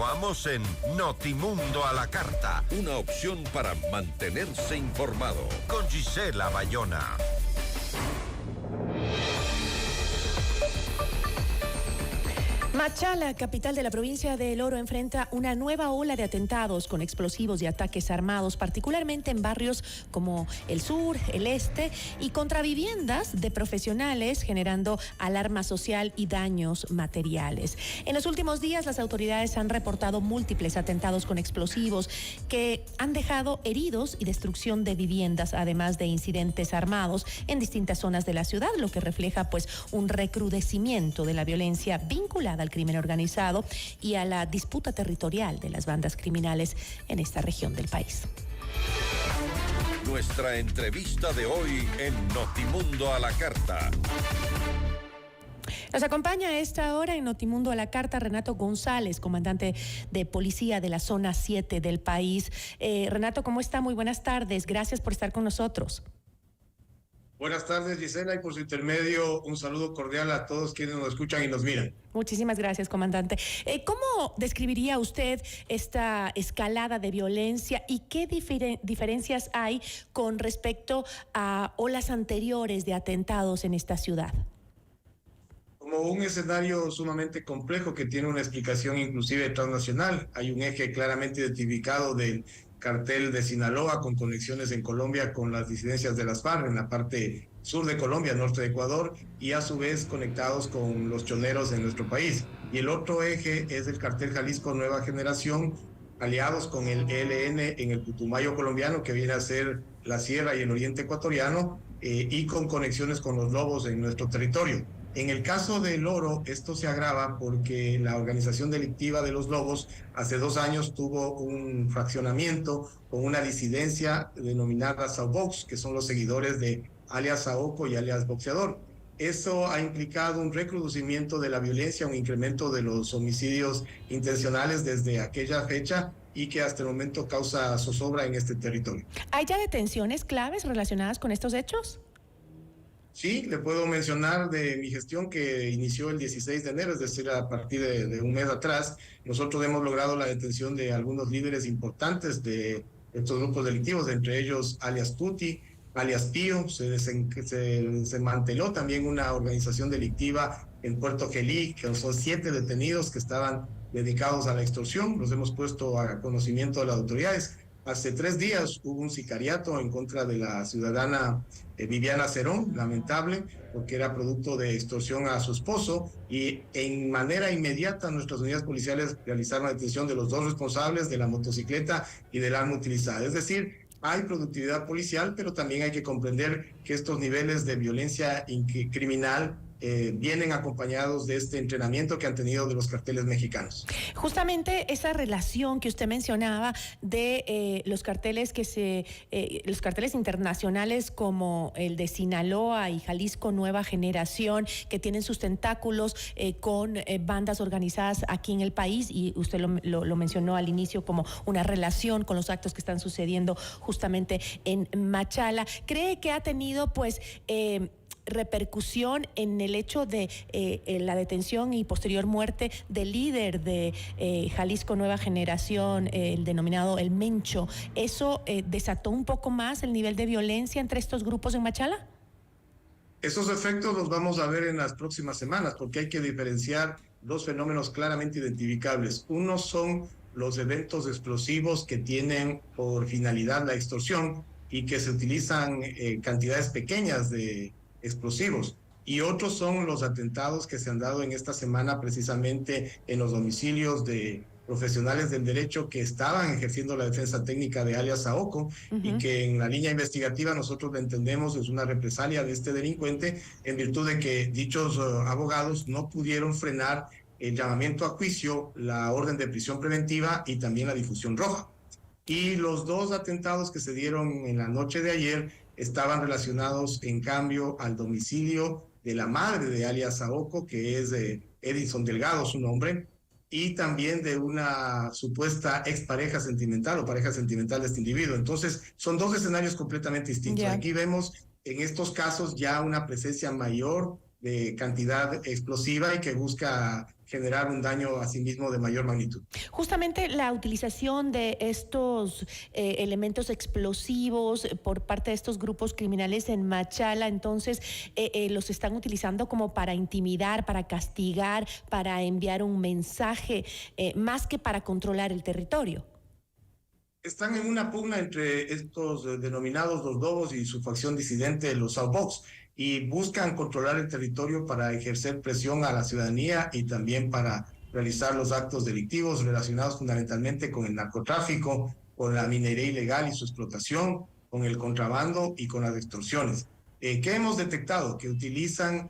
Continuamos en Notimundo a la Carta. Una opción para mantenerse informado. Con Gisela Bayona. Machala, capital de la provincia de El Oro, enfrenta una nueva ola de atentados con explosivos y ataques armados, particularmente en barrios como el sur, el este, y contra viviendas de profesionales, generando alarma social y daños materiales. En los últimos días, las autoridades han reportado múltiples atentados con explosivos que han dejado heridos y destrucción de viviendas, además de incidentes armados en distintas zonas de la ciudad, lo que refleja un recrudecimiento de la violencia vinculada al crimen organizado y a la disputa territorial de las bandas criminales en esta región del país. Nuestra entrevista de hoy en Notimundo a la Carta. Nos acompaña a esta hora en Notimundo a la Carta Renato González, comandante de policía de la zona 7 del país. Renato, ¿cómo está? Muy buenas tardes. Gracias por estar con nosotros. Buenas tardes, Gisela, y por su intermedio un saludo cordial a todos quienes nos escuchan y nos miran. Muchísimas gracias, comandante. ¿Cómo describiría usted esta escalada de violencia y qué diferencias hay con respecto a olas anteriores de atentados en esta ciudad? Como un escenario sumamente complejo que tiene una explicación inclusive transnacional. Hay un eje claramente identificado del cartel de Sinaloa con conexiones en Colombia con las disidencias de las FARC en la parte sur de Colombia, norte de Ecuador, y a su vez conectados con los choneros en nuestro país. Y el otro eje es el cartel Jalisco Nueva Generación, aliados con el ELN en el Putumayo colombiano, que viene a ser la sierra y el oriente ecuatoriano, y con conexiones con los lobos en nuestro territorio. En el caso del Oro, esto se agrava porque la organización delictiva de los Lobos hace 2 años tuvo un fraccionamiento con una disidencia denominada Saubox, que son los seguidores de alias Saoco y alias Boxeador. Eso ha implicado un recrudecimiento de la violencia, un incremento de los homicidios intencionales desde aquella fecha y que hasta el momento causa zozobra en este territorio. ¿Hay ya detenciones claves relacionadas con estos hechos? Sí, le puedo mencionar de mi gestión que inició el 16 de enero, es decir, a partir de un mes atrás. Nosotros hemos logrado la detención de algunos líderes importantes de estos grupos delictivos, entre ellos alias Tuti, alias Pío. Se desmanteló también una organización delictiva en Puerto Gelí, que son 7 detenidos que estaban dedicados a la extorsión. Los hemos puesto a conocimiento de las autoridades. Hace 3 días hubo un sicariato en contra de la ciudadana Viviana Cerón, lamentable, porque era producto de extorsión a su esposo, y en manera inmediata nuestras unidades policiales realizaron la detención de los 2 responsables de la motocicleta y del arma utilizada. Es decir, hay productividad policial, pero también hay que comprender que estos niveles de violencia criminal vienen acompañados de este entrenamiento que han tenido de los carteles mexicanos. Justamente esa relación que usted mencionaba de los carteles los carteles internacionales como el de Sinaloa y Jalisco Nueva Generación, que tienen sus tentáculos con bandas organizadas aquí en el país, y usted lo mencionó al inicio como una relación con los actos que están sucediendo justamente en Machala. ¿Cree que ha tenido repercusión en el hecho de la detención y posterior muerte del líder de Jalisco Nueva Generación, el denominado El Mencho? ¿Eso desató un poco más el nivel de violencia entre estos grupos en Machala? Esos efectos los vamos a ver en las próximas semanas, porque hay que diferenciar 2 fenómenos claramente identificables. Uno son los eventos explosivos que tienen por finalidad la extorsión y que se utilizan cantidades pequeñas de explosivos, y otros son los atentados que se han dado en esta semana precisamente en los domicilios de profesionales del derecho que estaban ejerciendo la defensa técnica de alias Saoco, y que en la línea investigativa nosotros lo entendemos es una represalia de este delincuente en virtud de que dichos abogados no pudieron frenar el llamamiento a juicio, la orden de prisión preventiva y también la difusión roja. Y los 2 atentados que se dieron en la noche de ayer estaban relacionados, en cambio, al domicilio de la madre de alias Saoco, que es Edison Delgado, su nombre, y también de una supuesta expareja sentimental o pareja sentimental de este individuo. Entonces, son 2 escenarios completamente distintos. Yeah. Aquí vemos en estos casos ya una presencia mayor de cantidad explosiva y que busca generar un daño a sí mismo de mayor magnitud. Justamente la utilización de estos elementos explosivos por parte de estos grupos criminales en Machala, entonces los están utilizando como para intimidar, para castigar, para enviar un mensaje, más que para controlar el territorio. Están en una pugna entre estos denominados los Lobos y su facción disidente, los Outbox, y buscan controlar el territorio para ejercer presión a la ciudadanía y también para realizar los actos delictivos relacionados fundamentalmente con el narcotráfico, con la minería ilegal y su explotación, con el contrabando y con las extorsiones. ¿Qué hemos detectado? Que utilizan,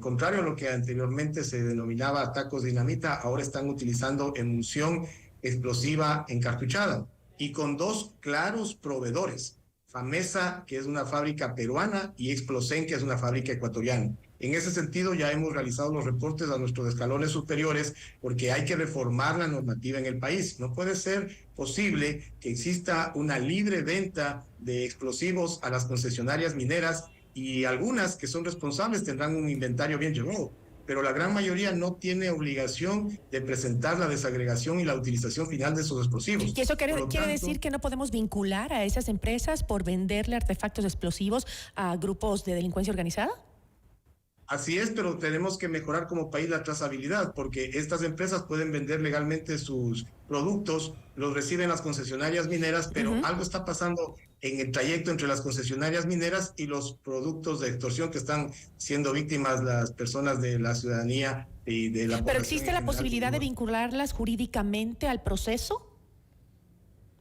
contrario a lo que anteriormente se denominaba tacos de dinamita, ahora están utilizando emulsión explosiva encartuchada y con dos claros proveedores, Famesa, que es una fábrica peruana, y Explosen, que es una fábrica ecuatoriana. En ese sentido, ya hemos realizado los reportes a nuestros escalones superiores porque hay que reformar la normativa en el país. No puede ser posible que exista una libre venta de explosivos a las concesionarias mineras y algunas que son responsables tendrán un inventario bien llevado, pero la gran mayoría no tiene obligación de presentar la desagregación y la utilización final de esos explosivos. ¿Y eso quiere decir que no podemos vincular a esas empresas por venderle artefactos explosivos a grupos de delincuencia organizada? Así es, pero tenemos que mejorar como país la trazabilidad, porque estas empresas pueden vender legalmente sus productos, los reciben las concesionarias mineras, pero algo está pasando en el trayecto entre las concesionarias mineras y los productos de extorsión que están siendo víctimas las personas de la ciudadanía y de la población. ¿Pero existe la posibilidad de vincularlas jurídicamente al proceso?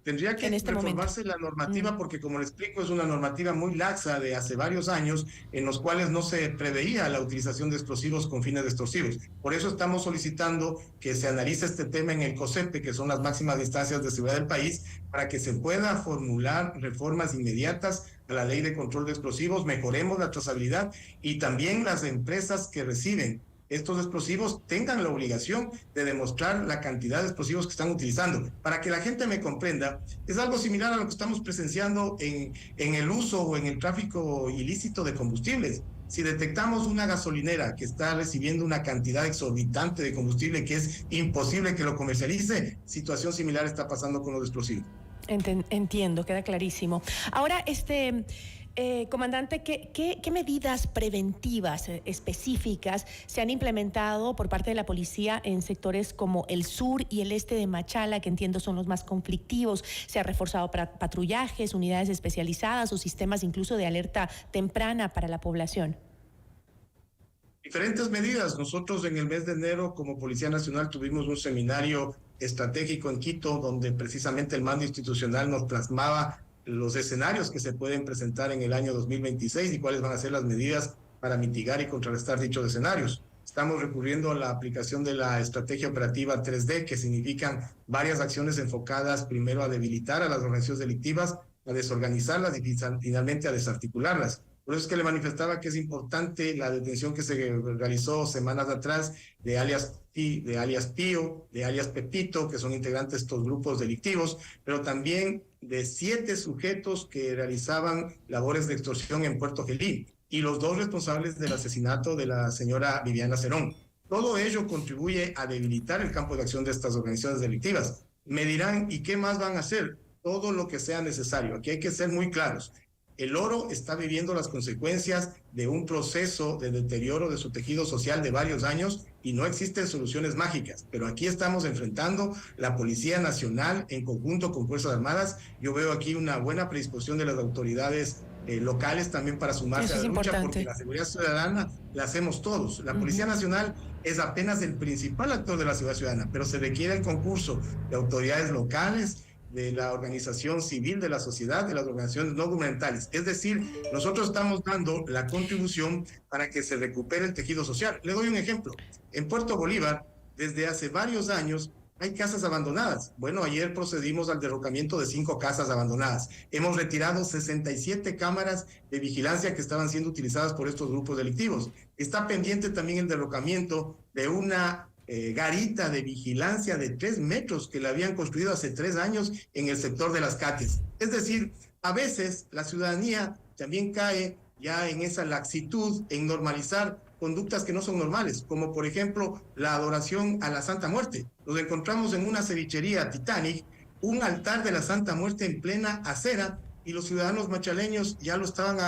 Tendría que reformarse la normativa porque, como le explico, es una normativa muy laxa de hace varios años en los cuales no se preveía la utilización de explosivos con fines extorsivos. Por eso estamos solicitando que se analice este tema en el COSEPE, que son las máximas instancias de seguridad del país, para que se pueda formular reformas inmediatas a la ley de control de explosivos, mejoremos la trazabilidad y también las empresas que reciben estos explosivos tengan la obligación de demostrar la cantidad de explosivos que están utilizando. Para que la gente me comprenda, es algo similar a lo que estamos presenciando en el uso o en el tráfico ilícito de combustibles. Si detectamos una gasolinera que está recibiendo una cantidad exorbitante de combustible que es imposible que lo comercialice, situación similar está pasando con los explosivos. Entiendo, queda clarísimo. Ahora, comandante, ¿qué medidas preventivas específicas se han implementado por parte de la policía en sectores como el sur y el este de Machala, que entiendo son los más conflictivos? ¿Se ha reforzado patrullajes, unidades especializadas o sistemas incluso de alerta temprana para la población? Diferentes medidas. Nosotros en el mes de enero como Policía Nacional tuvimos un seminario estratégico en Quito donde precisamente el mando institucional nos plasmaba los escenarios que se pueden presentar en el año 2026 y cuáles van a ser las medidas para mitigar y contrarrestar dichos escenarios. Estamos recurriendo a la aplicación de la estrategia operativa 3D, que significan varias acciones enfocadas primero a debilitar a las organizaciones delictivas, a desorganizarlas y finalmente a desarticularlas. Por eso es que le manifestaba que es importante la detención que se realizó semanas atrás de alias Pío, de alias Pepito, que son integrantes de estos grupos delictivos, pero también de 7 sujetos que realizaban labores de extorsión en Puerto Gelín y los 2 responsables del asesinato de la señora Viviana Cerón. Todo ello contribuye a debilitar el campo de acción de estas organizaciones delictivas. Me dirán, ¿y qué más van a hacer? Todo lo que sea necesario. Aquí hay que ser muy claros. El oro está viviendo las consecuencias de un proceso de deterioro de su tejido social de varios años y no existen soluciones mágicas, pero aquí estamos enfrentando la Policía Nacional en conjunto con Fuerzas Armadas. Yo veo aquí una buena predisposición de las autoridades locales también para sumarse a la lucha, porque la seguridad ciudadana la hacemos todos. La Policía Nacional es apenas el principal actor de la seguridad ciudadana, pero se requiere el concurso de autoridades locales, de la organización civil, de la sociedad, de las organizaciones no gubernamentales. Es decir, nosotros estamos dando la contribución para que se recupere el tejido social. Le doy un ejemplo. En Puerto Bolívar, desde hace varios años, hay casas abandonadas. Bueno, ayer procedimos al derrocamiento de 5 casas abandonadas. Hemos retirado 67 cámaras de vigilancia que estaban siendo utilizadas por estos grupos delictivos. Está pendiente también el derrocamiento de una garita de vigilancia de 3 metros que la habían construido hace 3 años en el sector de Las Cates. Es decir, a veces la ciudadanía también cae ya en esa laxitud, en normalizar conductas que no son normales, como por ejemplo la adoración a la Santa Muerte. Nos encontramos en una cevichería Titanic, un altar de la Santa Muerte en plena acera, y los ciudadanos machaleños ya lo estaban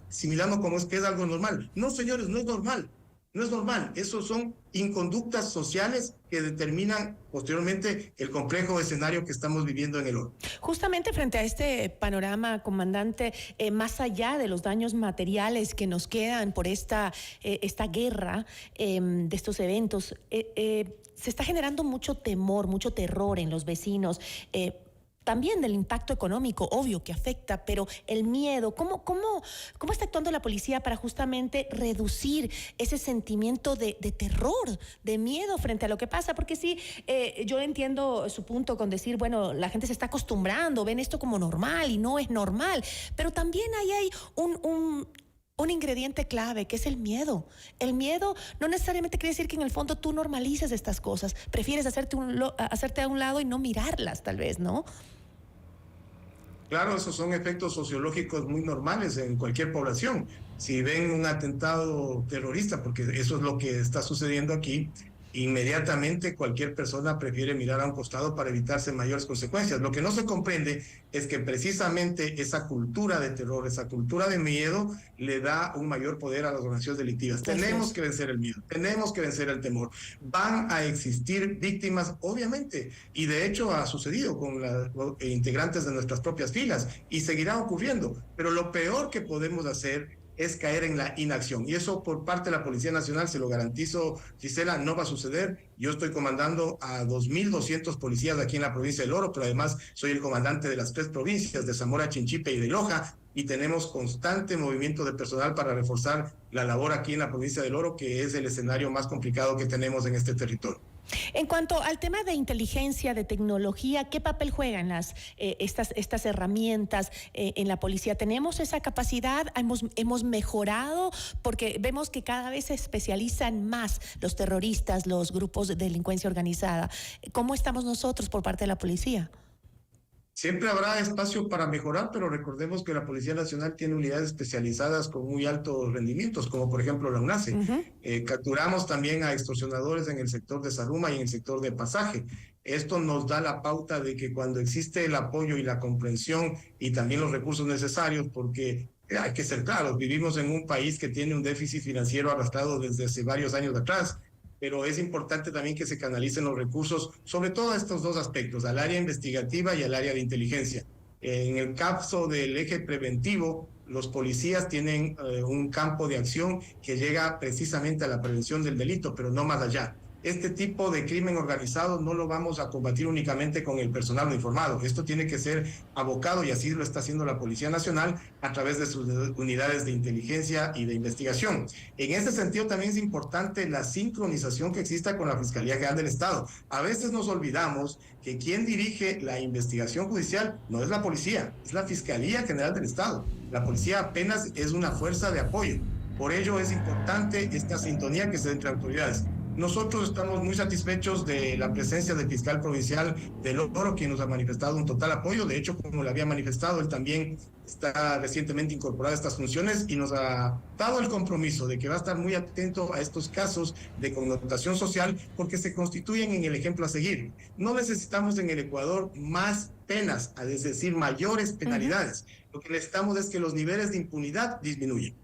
asimilando como es que es algo normal. No, señores, no es normal. No es normal. Esos son inconductas sociales que determinan posteriormente el complejo escenario que estamos viviendo en el oro. Justamente frente a este panorama, comandante, más allá de los daños materiales que nos quedan por esta guerra de estos eventos, se está generando mucho temor, mucho terror en los vecinos. También del impacto económico, obvio que afecta, pero el miedo, ¿cómo está actuando la policía para justamente reducir ese sentimiento de terror, de miedo frente a lo que pasa? Porque sí, yo entiendo su punto con decir, bueno, la gente se está acostumbrando, ven esto como normal y no es normal, pero también ahí hay un ingrediente clave, que es el miedo. El miedo no necesariamente quiere decir que en el fondo tú normalices estas cosas, prefieres hacerte a un lado y no mirarlas, tal vez, ¿no? Claro, esos son efectos sociológicos muy normales en cualquier población. Si ven un atentado terrorista, porque eso es lo que está sucediendo aquí, inmediatamente cualquier persona prefiere mirar a un costado para evitarse mayores consecuencias. Lo que no se comprende es que precisamente esa cultura de terror, esa cultura de miedo, le da un mayor poder a las organizaciones delictivas. Tenemos que vencer el miedo, tenemos que vencer el temor. Van a existir víctimas, obviamente, y de hecho ha sucedido con los integrantes de nuestras propias filas y seguirá ocurriendo. Pero lo peor que podemos hacer es caer en la inacción. Y eso por parte de la Policía Nacional, se lo garantizo, Gisela, no va a suceder. Yo estoy comandando a 2.200 policías aquí en la provincia del Oro, pero además soy el comandante de las 3 provincias, de Zamora, Chinchipe y de Loja, y tenemos constante movimiento de personal para reforzar la labor aquí en la provincia del Oro, que es el escenario más complicado que tenemos en este territorio. En cuanto al tema de inteligencia, de tecnología, ¿qué papel juegan estas herramientas en la policía? ¿Tenemos esa capacidad? ¿Hemos mejorado? Porque vemos que cada vez se especializan más los terroristas, los grupos de delincuencia organizada. ¿Cómo estamos nosotros por parte de la policía? Siempre habrá espacio para mejorar, pero recordemos que la Policía Nacional tiene unidades especializadas con muy altos rendimientos, como por ejemplo la UNACE. Capturamos también a extorsionadores en el sector de Zaruma y en el sector de Pasaje. Esto nos da la pauta de que cuando existe el apoyo y la comprensión y también los recursos necesarios, porque hay que ser claros, vivimos en un país que tiene un déficit financiero arrastrado desde hace varios años atrás, pero es importante también que se canalicen los recursos, sobre todo a estos 2 aspectos, al área investigativa y al área de inteligencia. En el caso del eje preventivo, los policías tienen un campo de acción que llega precisamente a la prevención del delito, pero no más allá. Este tipo de crimen organizado no lo vamos a combatir únicamente con el personal uniformado. Esto tiene que ser abocado, y así lo está haciendo la Policía Nacional a través de sus unidades de inteligencia y de investigación. En este sentido también es importante la sincronización que exista con la Fiscalía General del Estado. A veces nos olvidamos que quien dirige la investigación judicial no es la policía, es la Fiscalía General del Estado. La policía apenas es una fuerza de apoyo. Por ello es importante esta sintonía que se dé entre autoridades. Nosotros estamos muy satisfechos de la presencia del fiscal provincial del Oro, quien nos ha manifestado un total apoyo. De hecho, como le había manifestado, él también está recientemente incorporado a estas funciones y nos ha dado el compromiso de que va a estar muy atento a estos casos de connotación social, porque se constituyen en el ejemplo a seguir. No necesitamos en el Ecuador más penas, es decir, mayores penalidades. Lo que necesitamos es que los niveles de impunidad disminuyan.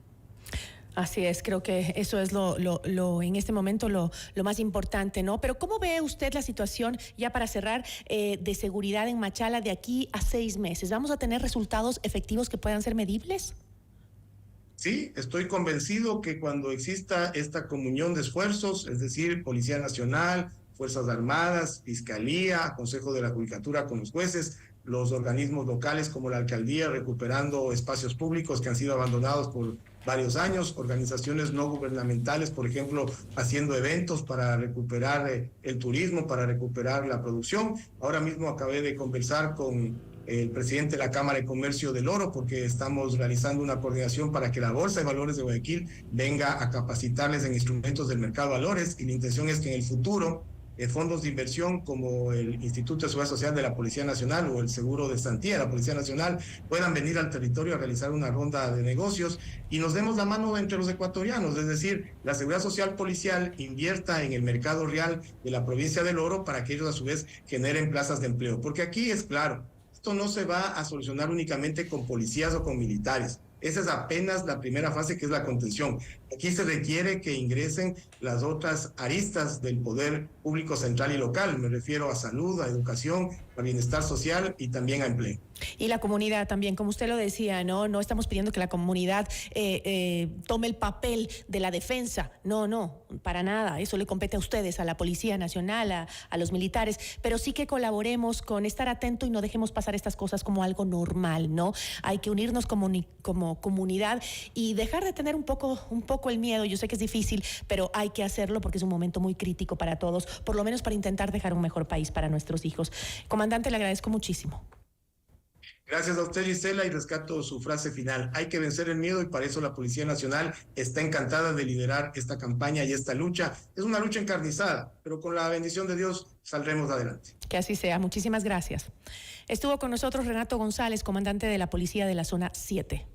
Así es, creo que eso es en este momento lo más importante, ¿no? Pero ¿cómo ve usted la situación, ya para cerrar, de seguridad en Machala de aquí a 6 meses? ¿Vamos a tener resultados efectivos que puedan ser medibles? Sí, estoy convencido que cuando exista esta comunión de esfuerzos, es decir, Policía Nacional, Fuerzas Armadas, Fiscalía, Consejo de la Judicatura con los jueces, los organismos locales como la alcaldía recuperando espacios públicos que han sido abandonados por varios años, organizaciones no gubernamentales, por ejemplo, haciendo eventos para recuperar el turismo, para recuperar la producción. Ahora mismo acabé de conversar con el presidente de la Cámara de Comercio del Oro, porque estamos realizando una coordinación para que la Bolsa de Valores de Guayaquil venga a capacitarles en instrumentos del mercado de valores, y la intención es que en el futuro fondos de inversión como el Instituto de Seguridad Social de la Policía Nacional o el Seguro de Estantía de la Policía Nacional puedan venir al territorio a realizar una ronda de negocios y nos demos la mano entre los ecuatorianos, es decir, la Seguridad Social Policial invierta en el mercado real de la provincia del Oro para que ellos a su vez generen plazas de empleo. Porque aquí es claro, esto no se va a solucionar únicamente con policías o con militares. Esa es apenas la primera fase, que es la contención. Aquí se requiere que ingresen las otras aristas del poder público central y local. Me refiero a salud, a educación, a bienestar social y también a empleo. Y la comunidad también, como usted lo decía, no estamos pidiendo que la comunidad tome el papel de la defensa. No, para nada. Eso le compete a ustedes, a la Policía Nacional, a los militares. Pero sí que colaboremos con estar atento y no dejemos pasar estas cosas como algo normal, ¿no? Hay que unirnos como comunidad y dejar de tener un poco el miedo. Yo sé que es difícil, pero hay que hacerlo porque es un momento muy crítico para todos, por lo menos para intentar dejar un mejor país para nuestros hijos. Comandante, le agradezco muchísimo. Gracias a usted, Gisela, y rescato su frase final. Hay que vencer el miedo y para eso la Policía Nacional está encantada de liderar esta campaña y esta lucha. Es una lucha encarnizada, pero con la bendición de Dios saldremos adelante. Que así sea. Muchísimas gracias. Estuvo con nosotros Renato González, comandante de la Policía de la Zona 7.